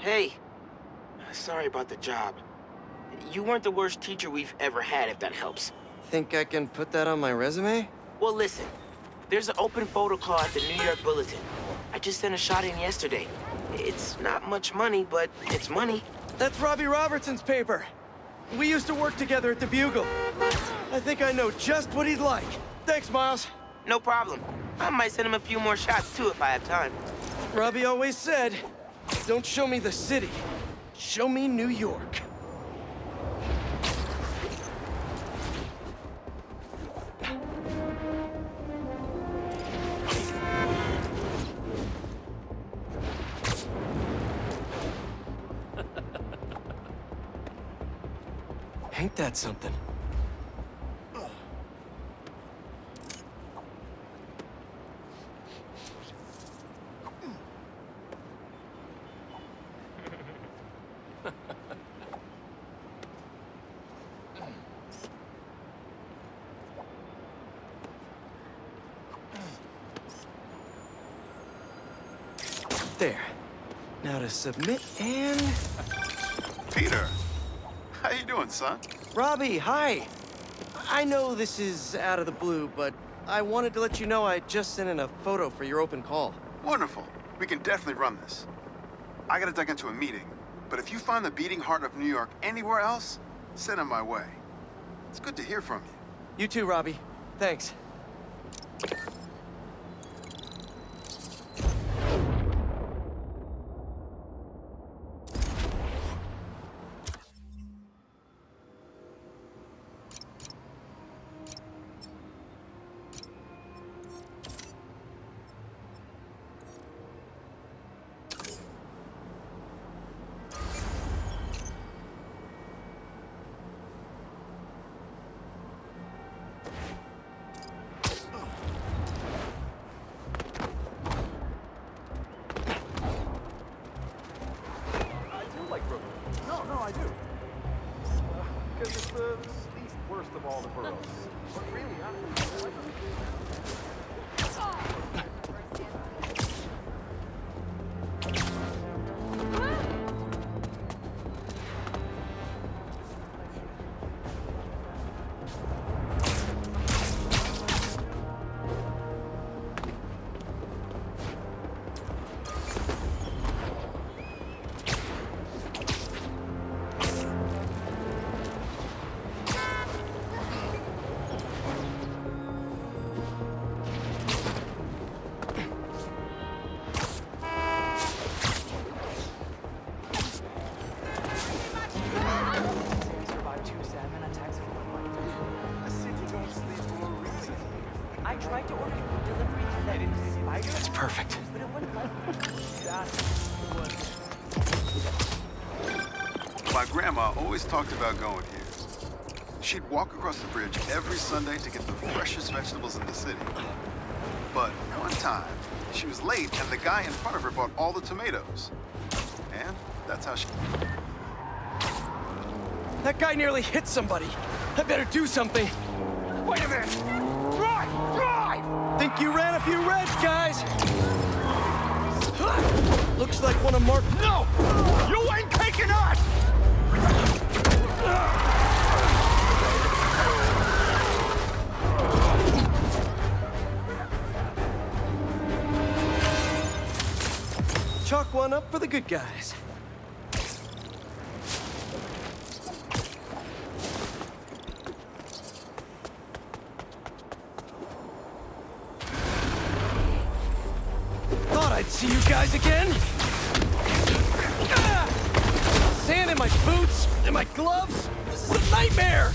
Hey, sorry about the job. You weren't the worst teacher we've ever had, if that helps. Think I can put that on my resume? Well, listen. There's an open photo call at the New York Bulletin. I just sent a shot in yesterday. It's not much money, but it's money. That's Robbie Robertson's paper. We used to work together at the Bugle. I think I know just what he'd like. Thanks, Miles. No problem. I might send him a few more shots, too, if I have time. Robbie always said, don't show me the city. Show me New York. Ain't that something? There. Now to submit and... Peter, how you doing, son? Robbie, hi. I know this is out of the blue, but I wanted to let you know I just sent in a photo for your open call. Wonderful. We can definitely run this. I gotta duck into a meeting, but if you find the beating heart of New York anywhere else, send it my way. It's good to hear from you. You too, Robbie. Thanks. No, I do. Because it's the least worst of all the boroughs. But really, I like I tried to order food delivery to that spider. That's perfect. But it wouldn't let me. My grandma always talked about going here. She'd walk across the bridge every Sunday to get the freshest vegetables in the city. But one time, she was late and the guy in front of her bought all the tomatoes. And that's how she... That guy nearly hit somebody. I better do something. Wait a minute! Drive! Drive! Think you ran a few reds, guys? Looks like one of Mark... No! You ain't taking us! Chalk one up for the good guys. Thought I'd see you guys again. Sand in my boots, in my gloves. This is a nightmare.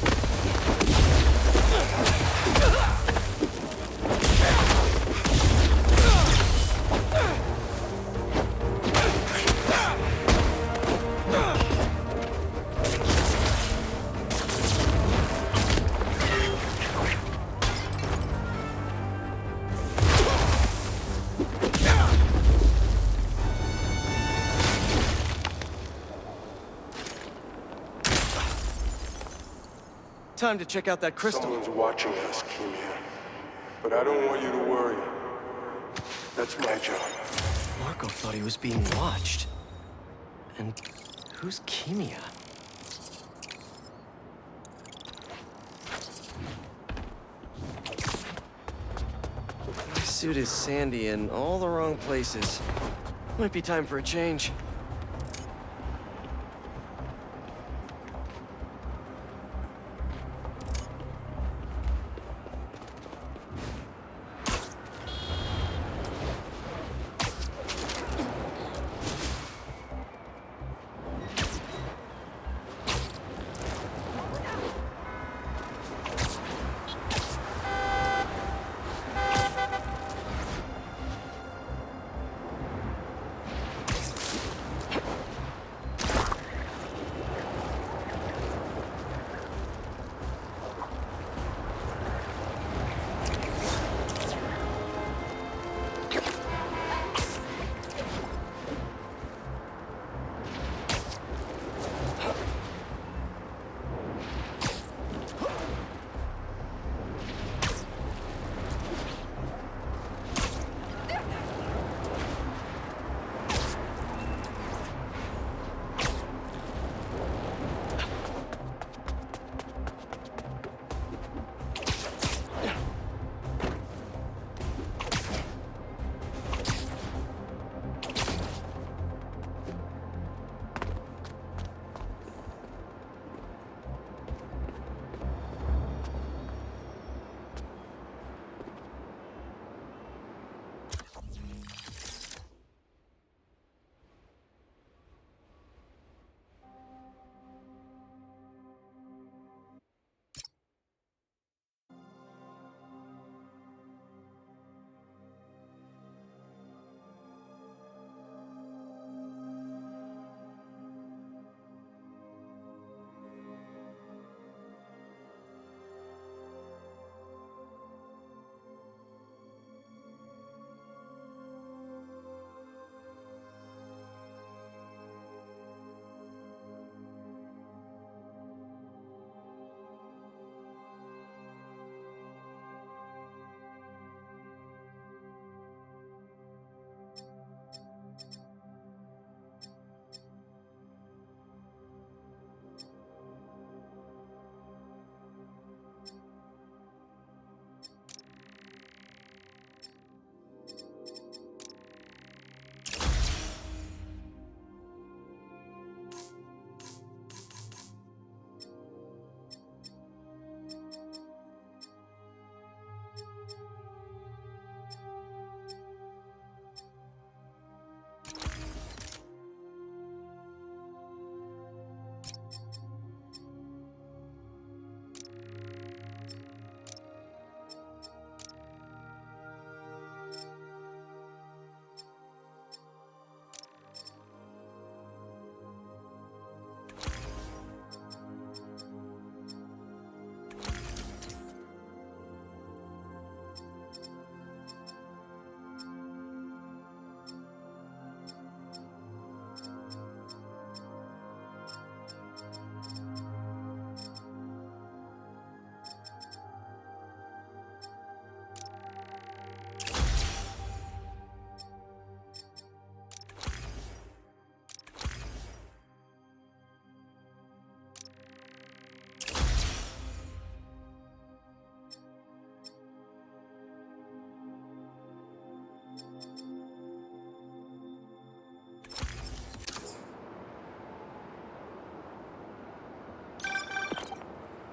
Time to check out that crystal. Someone's watching us, Keemia. But I don't want you to worry. That's my job. Marco thought he was being watched. And who's Kimia? My suit is sandy in all the wrong places. Might be time for a change.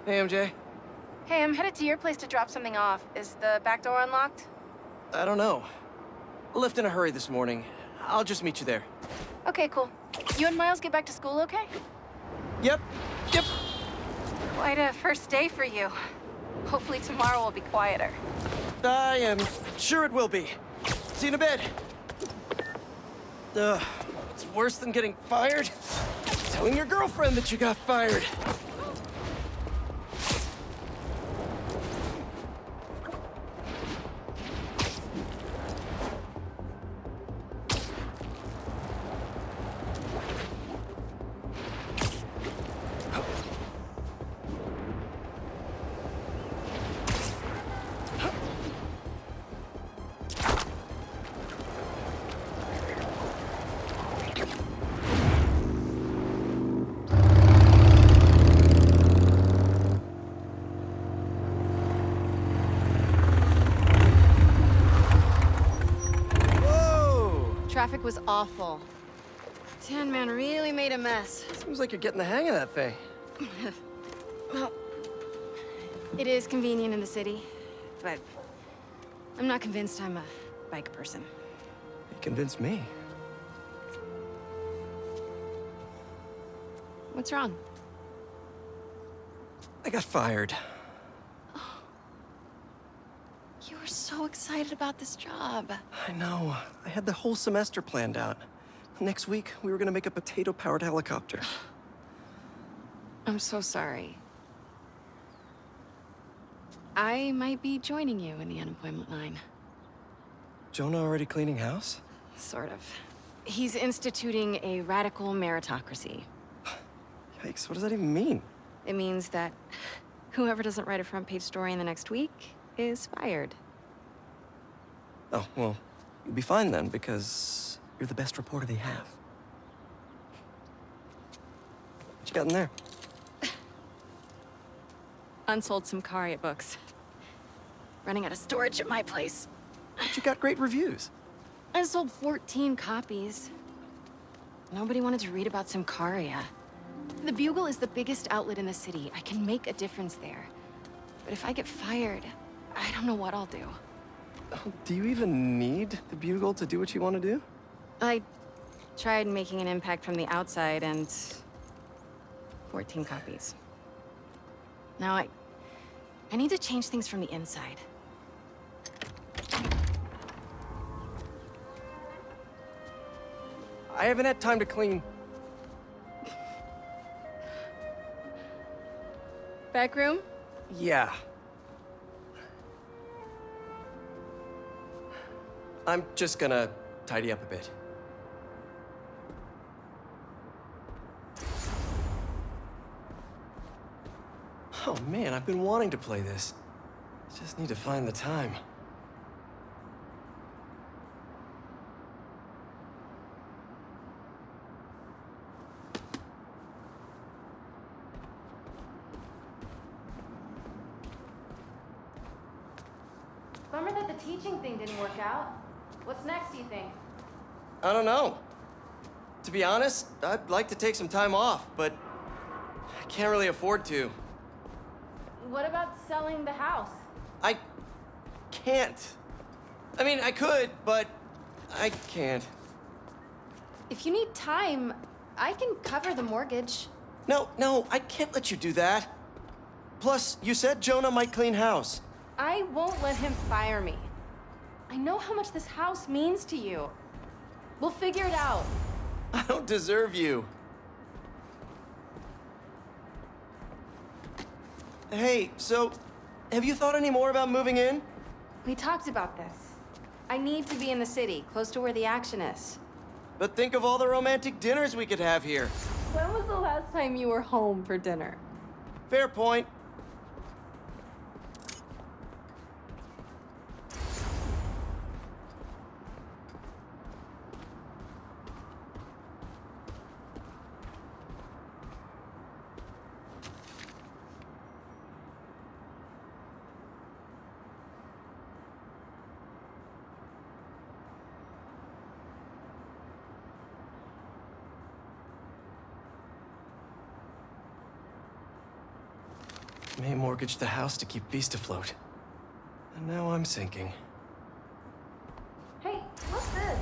Hey, MJ. Hey, I'm headed to your place to drop something off. Is the back door unlocked? I don't know. I left in a hurry this morning. I'll just meet you there. Okay, cool. You and Miles get back to school okay? Yep. Quite a first day for you. Hopefully tomorrow will be quieter. I am sure it will be. See you in a bit. It's worse than getting fired. Telling your girlfriend that you got fired. traffic was awful. Tan Man really made a mess. Seems like you're getting the hang of that thing. Well, it is convenient in the city, but I'm not convinced I'm a bike person. You convinced me. What's wrong? I got fired. You were so excited about this job. I know. I had the whole semester planned out. Next week, we were gonna make a potato-powered helicopter. I'm so sorry. I might be joining you in the unemployment line. Jonah already cleaning house? Sort of. He's instituting a radical meritocracy. Yikes, what does that even mean? It means that whoever doesn't write a front-page story in the next week is fired. Oh, well, you'll be fine then, because you're the best reporter they have. What you got in there? Unsold Symkaria books. Running out of storage at my place. But you got great reviews. I sold 14 copies. Nobody wanted to read about Symkaria. The Bugle is the biggest outlet in the city. I can make a difference there. But if I get fired, I don't know what I'll do. Do you even need the Bugle to do what you want to do? I tried making an impact from the outside and 14 copies. Now I need to change things from the inside. I haven't had time to clean. Back room? Yeah. I'm just gonna tidy up a bit. Oh man, I've been wanting to play this. Just need to find the time. Bummer that the teaching thing didn't work out. What's next, do you think? I don't know. To be honest, I'd like to take some time off, but I can't really afford to. What about selling the house? I can't. I mean, I could, but I can't. If you need time, I can cover the mortgage. No, I can't let you do that. Plus, you said Jonah might clean house. I won't let him fire me. I know how much this house means to you. We'll figure it out. I don't deserve you. Hey, so, have you thought any more about moving in? We talked about this. I need to be in the city, close to where the action is. But think of all the romantic dinners we could have here. When was the last time you were home for dinner? Fair point. May mortgaged the house to keep Feast afloat. And now I'm sinking. Hey, what's this?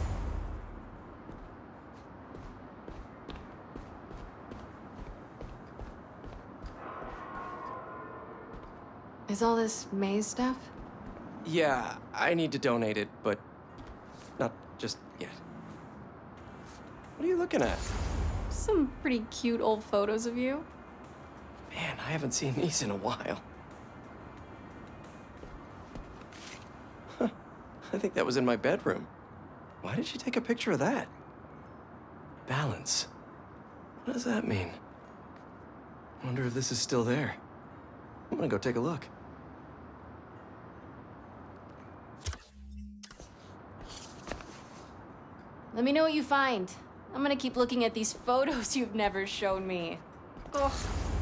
Is all this maze stuff? Yeah, I need to donate it, but not just yet. What are you looking at? Some pretty cute old photos of you. Man, I haven't seen these in a while. Huh. I think that was in my bedroom. Why did she take a picture of that? Balance. What does that mean? Wonder if this is still there. I'm gonna go take a look. Let me know what you find. I'm gonna keep looking at these photos you've never shown me. Ugh,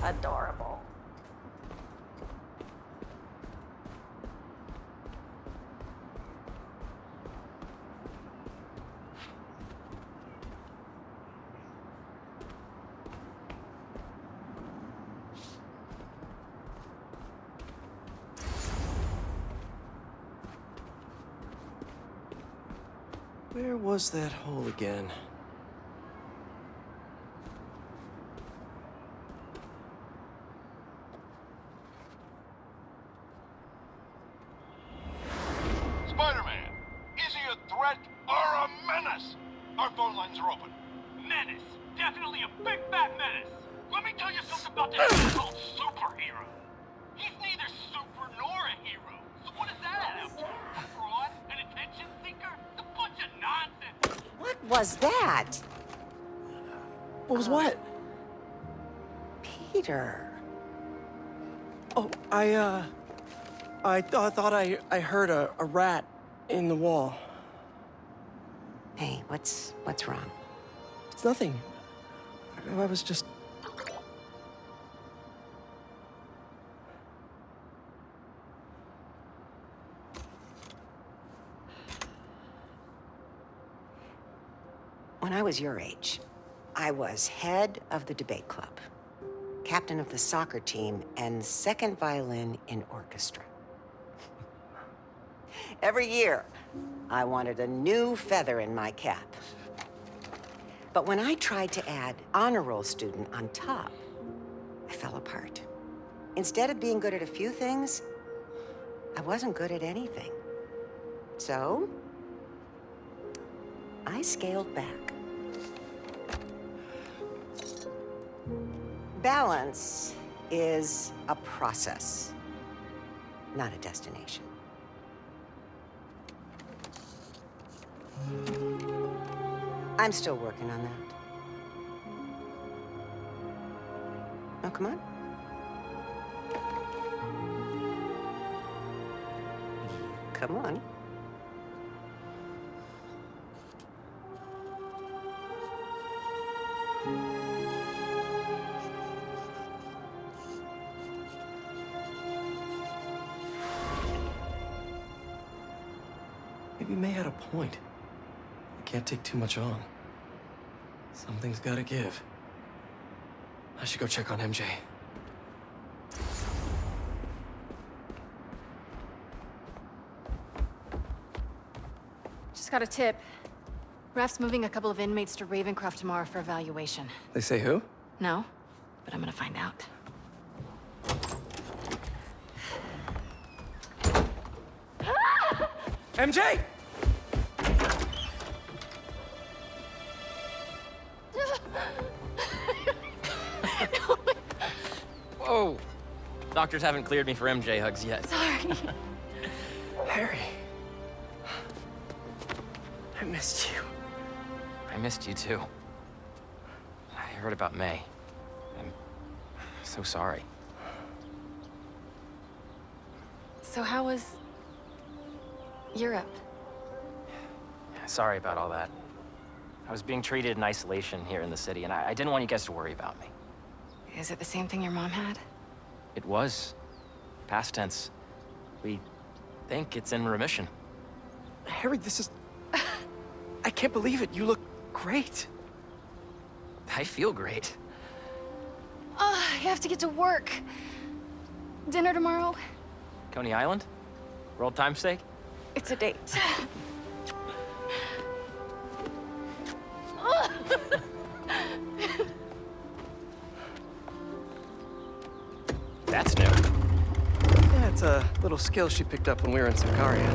adorable. Where was that hole again? Spider-Man, is he a threat or a menace? Our phone lines are open. Menace. Definitely a big fat menace. Let me tell you something about this thing called superhero. He's neither super nor a hero. So what does that add up to? A fraud? An attention seeker? It's a bunch of nonsense. What was that? What was what? Peter. Oh, I thought I heard a rat in the wall. Hey, what's wrong? It's nothing. I was just... When I was your age, I was head of the debate club, captain of the soccer team, and second violin in orchestra. Every year, I wanted a new feather in my cap. But when I tried to add honor roll student on top, I fell apart. Instead of being good at a few things, I wasn't good at anything. So, I scaled back. Balance is a process, not a destination. I'm still working on that. Oh, come on. Come on. Maybe May had a point. I can't take too much on. Something's gotta give. I should go check on MJ. Just got a tip. Raph's moving a couple of inmates to Ravencroft tomorrow for evaluation. They say who? No, but I'm gonna find out. MJ! Whoa! Doctors haven't cleared me for MJ hugs yet. Sorry. Harry. I missed you. I missed you too. I heard about May. I'm so sorry. So how was Europe? Sorry about all that. I was being treated in isolation here in the city, and I didn't want you guys to worry about me. Is it the same thing your mom had? It was. Past tense. We think it's in remission. Harry, this is... I can't believe it. You look great. I feel great. I have to get to work. Dinner tomorrow? Coney Island? For old time's sake? It's a date. That's new. Yeah, it's a little skill she picked up when we were in Sakaria.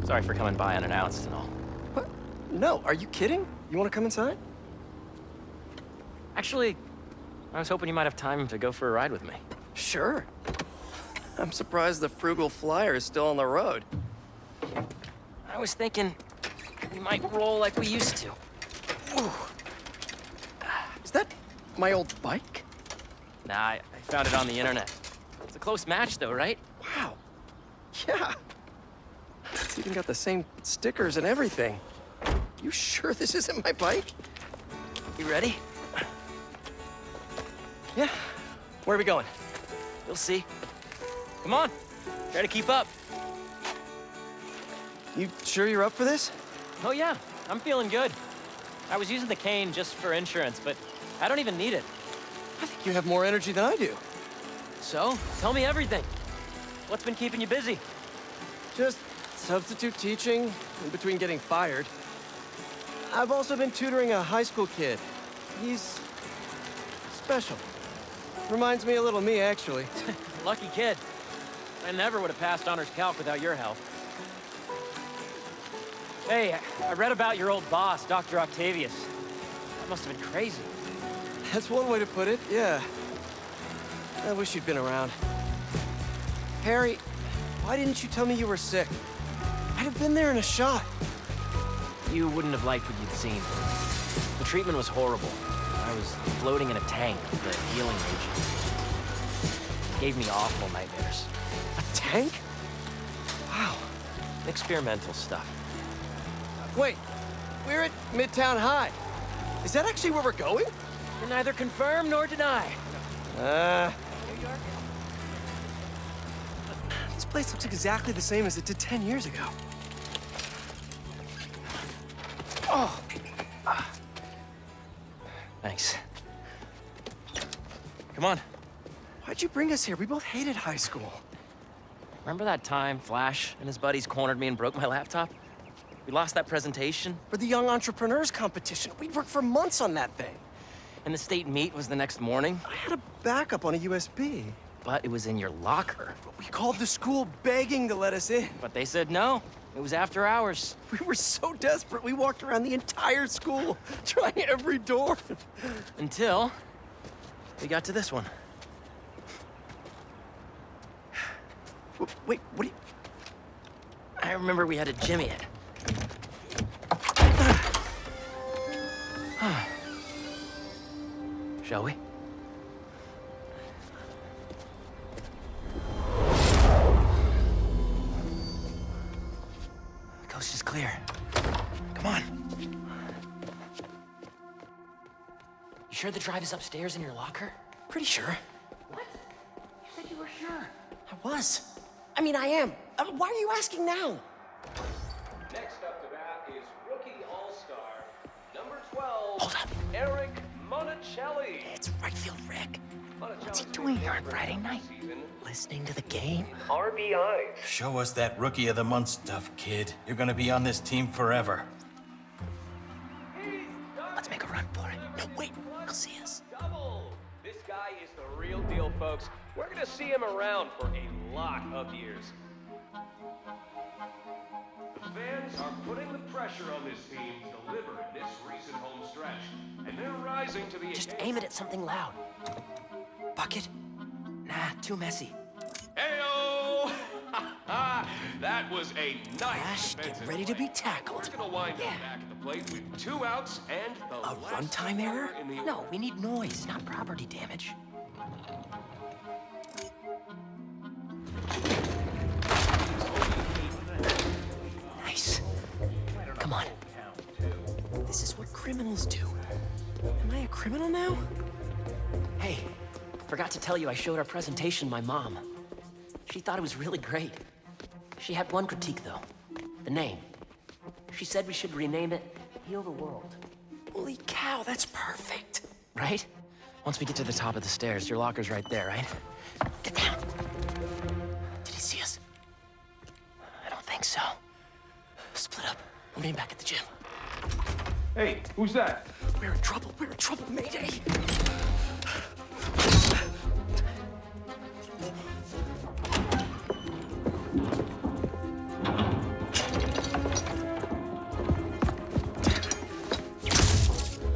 Sorry for coming by unannounced and all. What? No, are you kidding? You want to come inside? Actually, I was hoping you might have time to go for a ride with me. Sure. I'm surprised the frugal flyer is still on the road. I was thinking we might roll like we used to. Ooh. Is that my old bike? Nah, I found it on the internet. It's a close match though, right? Wow. Yeah. It's even got the same stickers and everything. You sure this isn't my bike? You ready? Yeah. Where are we going? You'll see. Come on, try to keep up. You sure you're up for this? Oh yeah, I'm feeling good. I was using the cane just for insurance, but I don't even need it. I think you have more energy than I do. So, tell me everything. What's been keeping you busy? Just substitute teaching in between getting fired. I've also been tutoring a high school kid. He's special. Reminds me a little of me, actually. Lucky kid. I never would have passed honors calc without your help. Hey, I read about your old boss, Dr. Octavius. That must have been crazy. That's one way to put it, yeah. I wish you'd been around. Harry, why didn't you tell me you were sick? I'd have been there in a shot. You wouldn't have liked what you'd seen. The treatment was horrible. I was floating in a tank with a healing agent. It gave me awful nightmares. A tank? Wow. Experimental stuff. Wait, we're at Midtown High. Is that actually where we're going? Can neither confirm nor deny. This place looks exactly the same as it did 10 years ago. Oh. Thanks. Come on. Why'd you bring us here? We both hated high school. Remember that time Flash and his buddies cornered me and broke my laptop? We lost that presentation. For the Young Entrepreneurs Competition. We'd worked for months on that thing. And the state meet was the next morning. I had a backup on a USB. But it was in your locker. We called the school begging to let us in. But they said no. It was after hours. We were so desperate, we walked around the entire school, trying every door. Until we got to this one. Wait, what do you... I remember we had to jimmy it. Shall we? The coast is clear. Come on. You sure the drive is upstairs in your locker? Pretty sure. What? You said you were sure. I was. I mean, I am. Why are you asking now? Next up to bat is rookie all-star, number 12, Hold up. Eric Monticelli. It's right field Rick. What's he doing here on Friday night? Listening to the game? RBI. Show us that Rookie of the Month stuff, kid. You're gonna be on this team forever. Let's make a run for it. No, wait. He'll see us. Double. This guy is the real deal, folks. We're gonna see him around for a lot of years. The fans are putting the pressure on this team to deliver in this recent home stretch, and they're rising to the Just occasion. aim it at something loud. Bucket? Nah, too messy. Heyo! That was a nice Flash, get defensive ready to play. be tackled. We're gonna wind up back at the plate with 2 outs and the A last runtime error? in the No, we need noise, not property damage. Nice. Come on. This is what criminals do. Am I a criminal now? Hey, forgot to tell you I showed our presentation my mom. She thought it was really great. She had one critique, though. The name. She said we should rename it Heal the World. Holy cow, that's perfect. Right? Once we get to the top of the stairs, your locker's right there, right? Get down. Did he see us? I don't think so. Split up. We'll meet back at the gym. Hey, who's that? We're in trouble. We're in trouble. Mayday.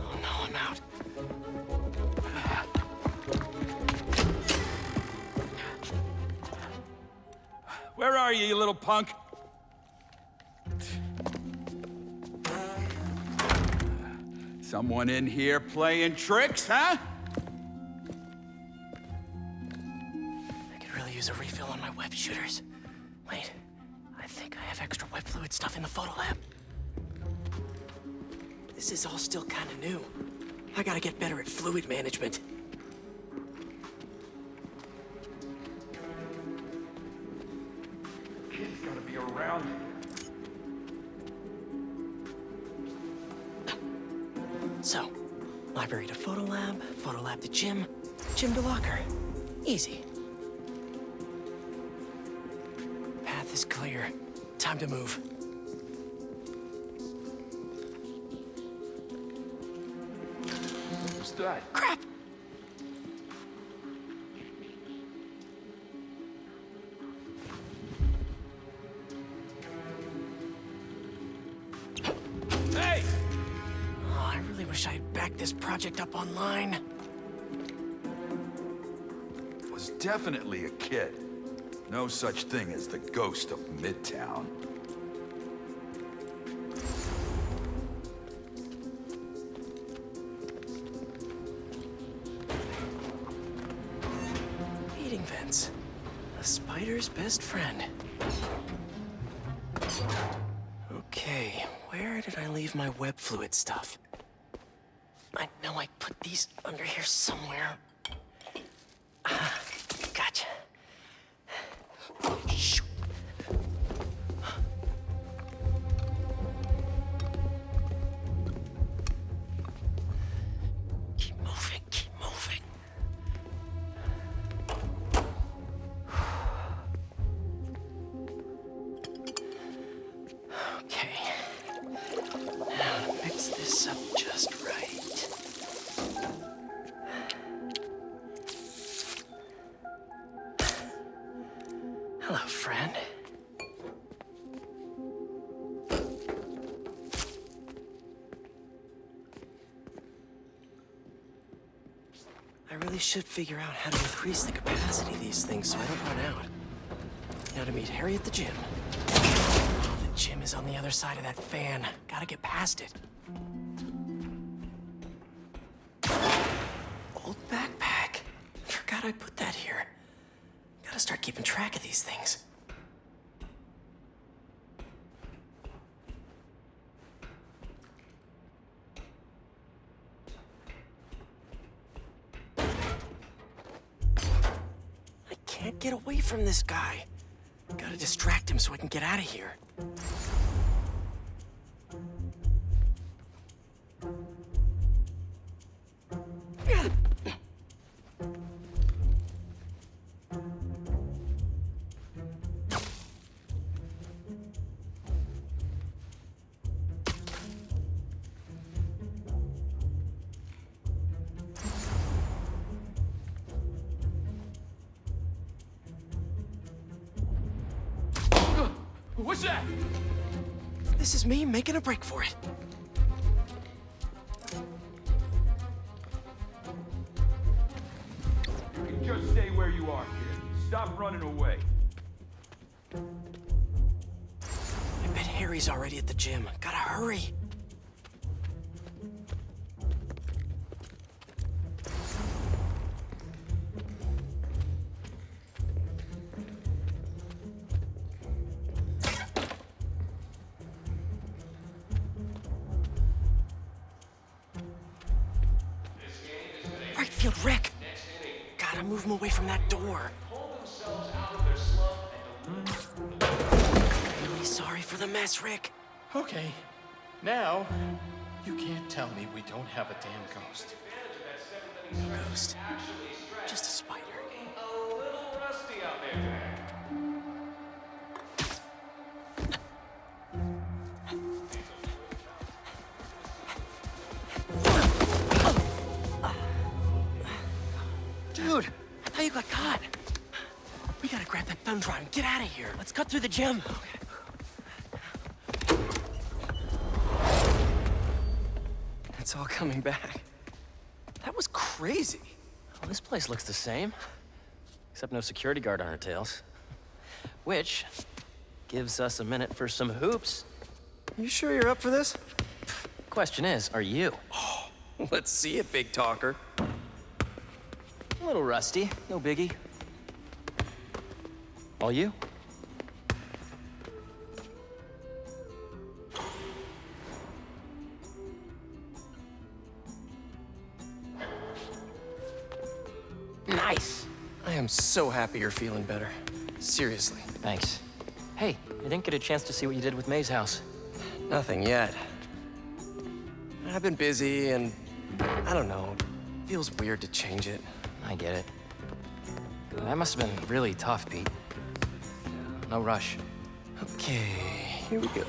Oh no, I'm out. Where are you, you little punk? Someone in here playing tricks, huh? I could really use a refill on my web shooters. Wait, I think I have extra web fluid stuff in the photo lab. This is all still kind of new. I gotta get better at fluid management. Kid's gotta be around. So, library to photo lab to gym, gym to locker. Easy. Path is clear. time to move. What's that? Crap! Hey! Oh, I really wish I had backed this project up online. Was definitely a kid. No such thing as the ghost of Midtown. Heating vents. A spider's best friend. Okay, where did I leave my web fluid stuff? I know I put these under here somewhere. Gotcha. Shoot. Keep moving, keep moving. Okay. Now mix this up just right. Hello, friend. I really should figure out how to increase the capacity of these things so I don't run out. Now to meet Harry at the gym. Oh, the gym is on the other side of that fan. Gotta get past it. Old backpack. Forgot I put that here. Gotta start keeping track of these things. I can't get away from this guy. Gotta distract him so I can get out of here. What's that? This is me making a break for it. You can just stay where you are, kid. Stop running away. I bet Harry's already at the gym. Gotta hurry. Right field, Rick. Gotta move him away from that door. Really sorry for the mess, Rick. Okay. Now, you can't tell me we don't have a damn ghost. No ghost. Just a spider. Dude, I thought you got caught. We gotta grab that thumb drive and get out of here. Let's cut through the gym. Okay. It's all coming back. That was crazy. Well, this place looks the same. Except no security guard on our tails. Which gives us a minute for some hoops. You sure you're up for this? Question is, are you? Oh, let's see it, big talker. A little rusty, no biggie. All you? Nice! I am so happy you're feeling better. Seriously. Thanks. Hey, I didn't get a chance to see what you did with May's house. Nothing yet. I've been busy and I don't know. Feels weird to change it. I get it. That must have been really tough, Pete. No rush. Okay, here we go.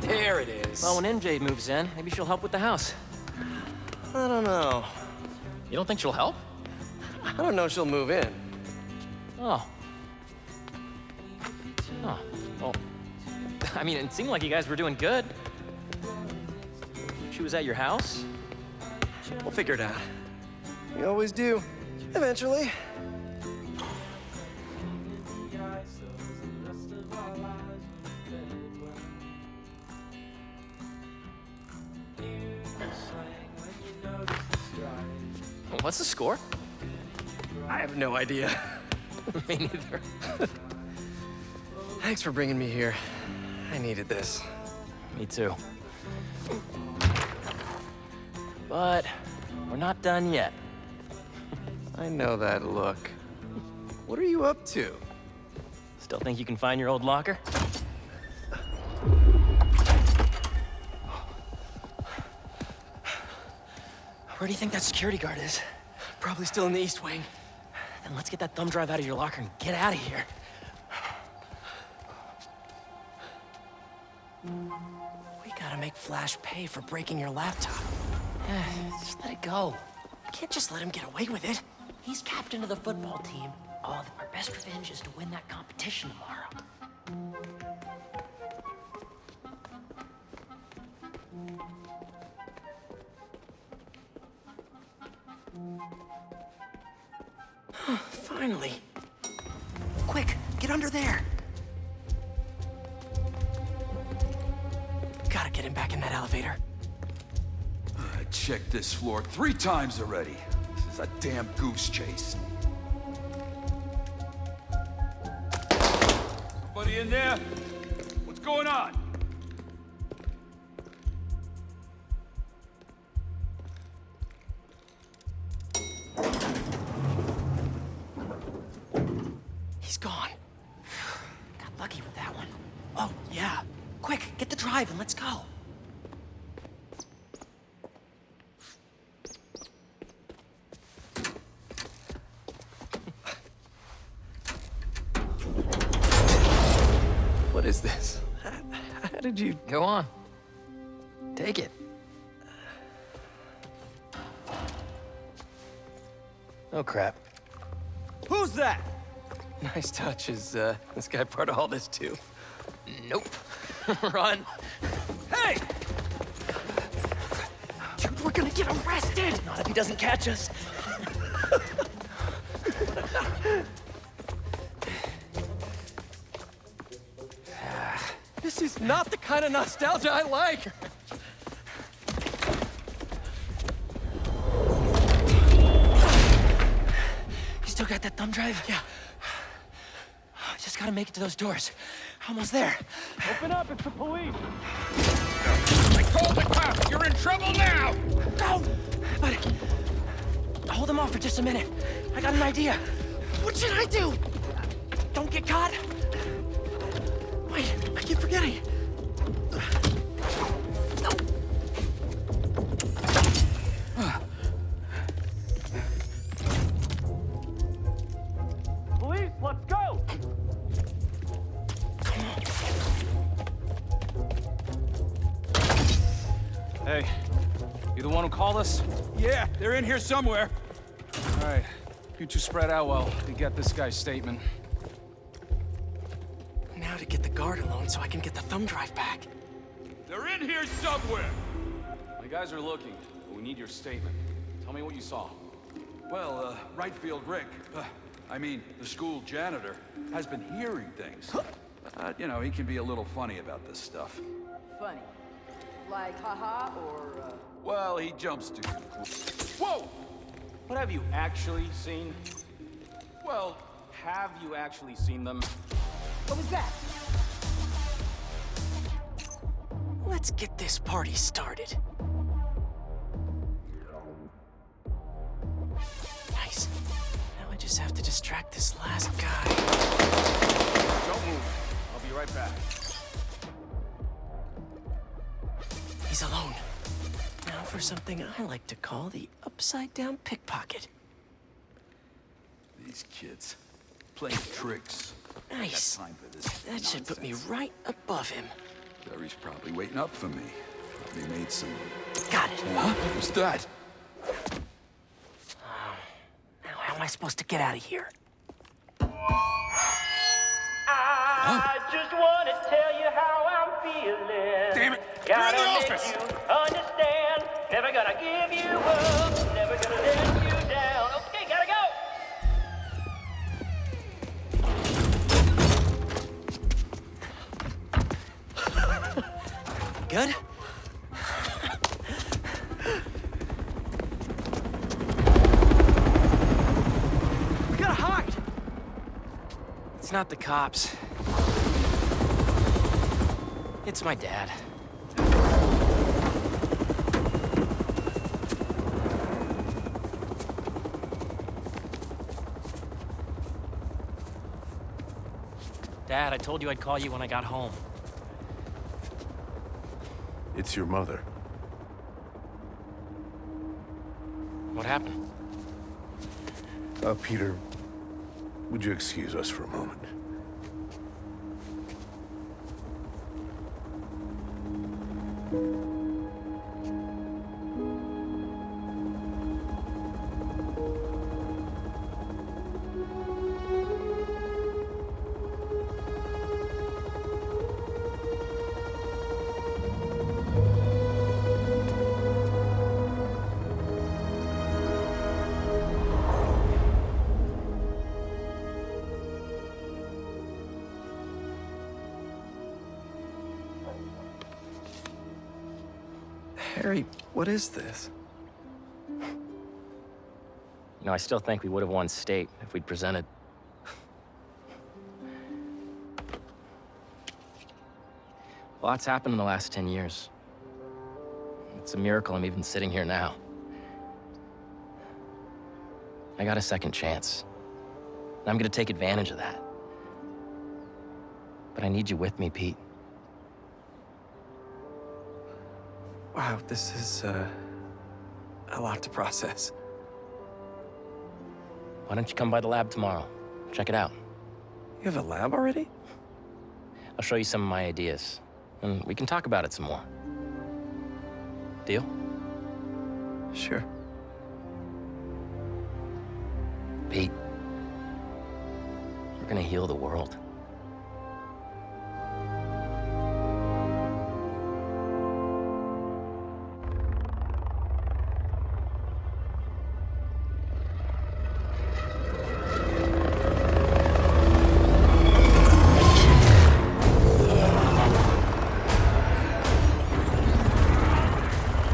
There it is. Well, when MJ moves in, maybe she'll help with the house. I don't know. You don't think she'll help? I don't know if she'll move in. Oh. Oh, well, I mean, it seemed like you guys were doing good. She was at your house? We'll figure it out. We always do. Eventually. What's the score? I have no idea. Me neither. Thanks for bringing me here. I needed this. Me too. But we're not done yet. I know that look. What are you up to? Still think you can find your old locker? Where do you think that security guard is? Probably still in the East Wing. Then let's get that thumb drive out of your locker and get out of here. We gotta make Flash pay for breaking your laptop. Just let it go. I can't just let him get away with it. He's captain of the football team. Oh, our best revenge is to win that competition tomorrow. Finally. Quick, get under there. Gotta get him back in that elevator. I checked this floor 3 times already. This is a damn goose chase. Anybody in there? What's going on? He's gone. Got lucky with that one. Oh, yeah. Quick, get the drive and let's go. What is this? How did you... Go on. Take it. Oh, crap. Who's that? Nice touch. Is this guy part of all this too? Nope. Run. Hey! Dude, we're gonna get arrested! Not if he doesn't catch us. This is not the kind of nostalgia I like. You still got that thumb drive? Yeah. Just gotta make it to those doors. Almost there. Open up, it's the police! I called the cops! You're in trouble now! No! But... hold them off for just a minute. I got an idea. What should I do? Don't get caught. Wait, I keep forgetting. Police, let's go! Hey, you the one who called us? Yeah, they're in here somewhere. All right, you two spread out while we get this guy's statement. Now to get the guard alone so I can get the thumb drive back. They're in here somewhere. My guys are looking, but we need your statement. Tell me what you saw. Well, right field Rick, I mean, the school janitor, has been hearing things. You know, he can be a little funny about this stuff. Funny? Like haha or Well, he jumps to conclusions. Whoa! What have you actually seen? Well, have you actually seen them? what was that? Let's get this party started. Nice. Now I just have to distract this last guy. Don't move. I'll be right back. He's alone. Now for something I like to call the upside-down pickpocket. These kids playing tricks. Nice. Got time for this That should put me nonsense. right above him. Jerry's probably waiting up for me. They made some... Got it. Huh? What's that? Now, how am I supposed to get out of here? I just want to tell you how I'm feeling. Damn it! Gotta You're in the make office! you understand. Never gonna give you up. Never gonna let you down. Okay, gotta go. Good? We gotta hide! It's not the cops. It's my dad. Dad, I told you I'd call you when I got home. It's your mother. What happened? Peter, would you excuse us for a moment? Harry, what is this? You know, I still think we would have won state if we'd presented. Lots happened in the last 10 years. It's a miracle I'm even sitting here now. I got a second chance. And I'm gonna take advantage of that. But I need you with me, Pete. Wow, this is, a lot to process. Why don't you come by the lab tomorrow? Check it out. You have a lab already? I'll show you some of my ideas, and we can talk about it some more. Deal? Sure. Pete, we're gonna heal the world.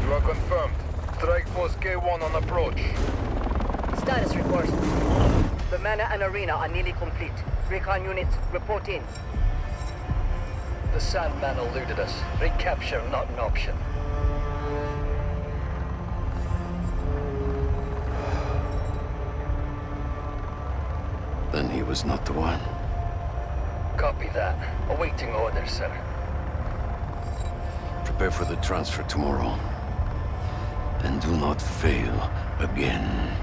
You are confirmed. Strike Force K1 on approach. Status report. The Manor and Arena are nearly complete. Recon units, report in. The Sandman eluded us. Recapture not an option. Then he was not the one. Copy that. Awaiting orders, sir. Prepare for the transfer tomorrow. And do not fail again.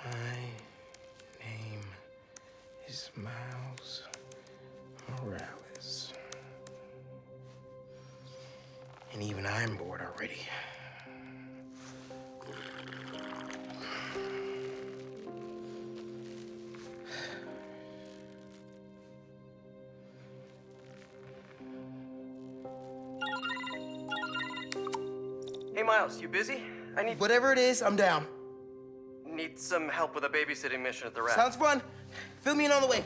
My name is Miles Morales. And even I'm bored already. Hey, Miles, you busy? I need... Whatever it is, I'm down. Need some help with a babysitting mission at the Rap. Sounds fun. Fill me in on the way.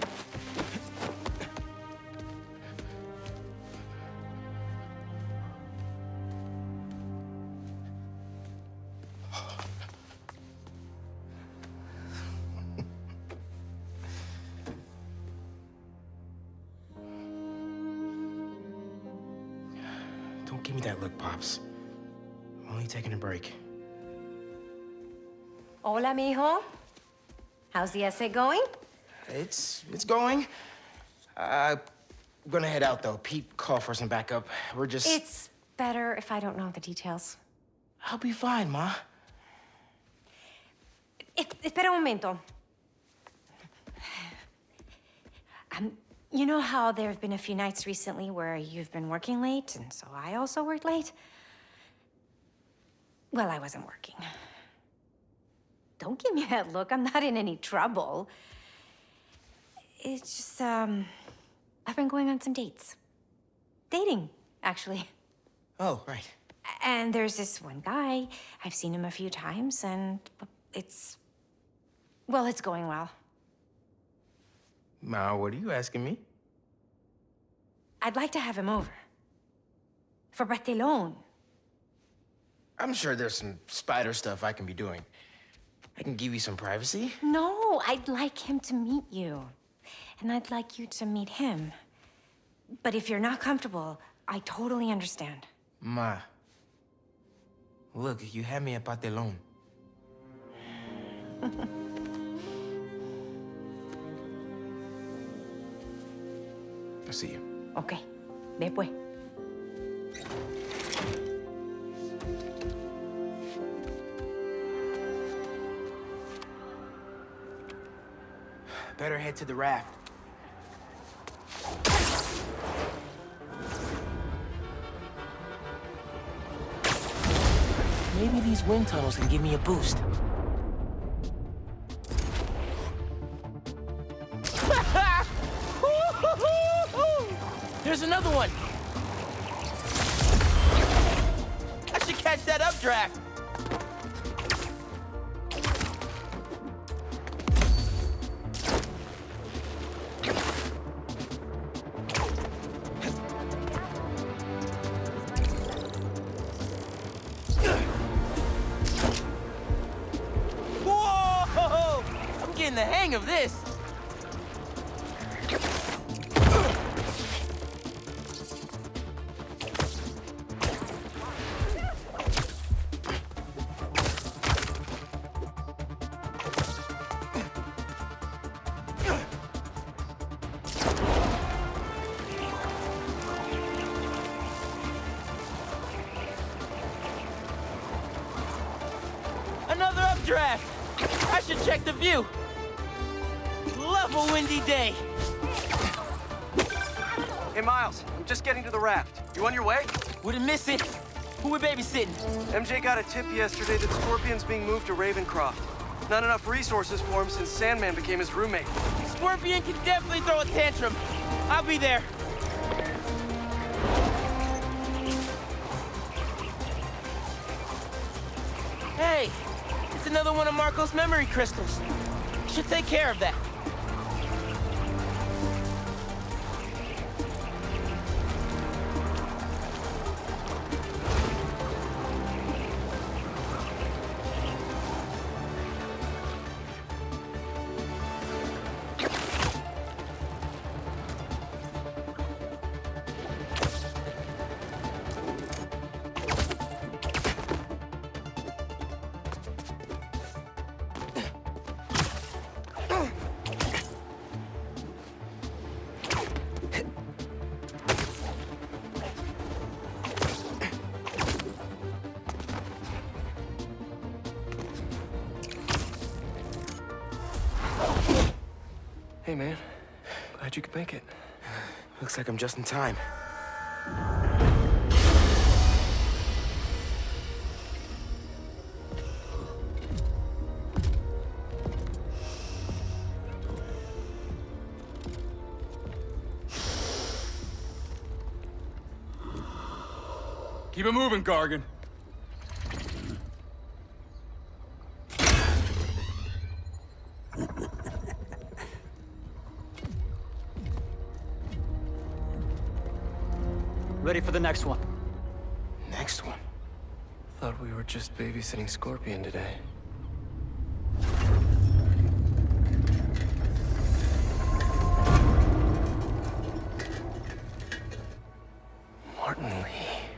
Don't give me that look, Pops. I'm only taking a break. Hola, mijo. How's the essay going? It's going. I'm gonna head out, though. Pete called for some backup. We're just... It's better if I don't know the details. I'll be fine, Ma. Espera un momento. You know how there have been a few nights recently where you've been working late, and so I also worked late? Well, I wasn't working. Don't give me that look. I'm not in any trouble. It's just, I've been going on some dates. Dating, actually. Oh, right. And there's this one guy. I've seen him a few times, and it's going well. Ma, what are you asking me? I'd like to have him over. For Bartelone. I'm sure there's some spider stuff I can be doing. I can give you some privacy. No, I'd like him to meet you. And I'd like you to meet him. But if you're not comfortable, I totally understand. Ma, look, you had me at Bartelone. I'll see you. Okay. Ve pues. Better head to the raft. Maybe these wind tunnels can give me a boost. There's another one! I should catch that updraft! Whoa! I'm getting the hang of this! Another updraft! I should check the view. Love a windy day. Hey, Miles, I'm just getting to the raft. You on your way? Wouldn't miss it. Who we babysitting? MJ got a tip yesterday that Scorpion's being moved to Ravencroft. Not enough resources for him since Sandman became his roommate. Scorpion can definitely throw a tantrum. I'll be there. Hey, it's another one of Marco's memory crystals. Should take care of that. Hey, man. Glad you could make it. Looks like I'm just in time. Keep it moving, Gargan. Ready for the next one. Next one? Thought we were just babysitting Scorpion today. Martin Lee.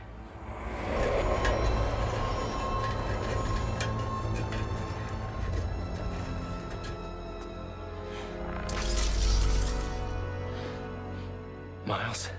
Miles.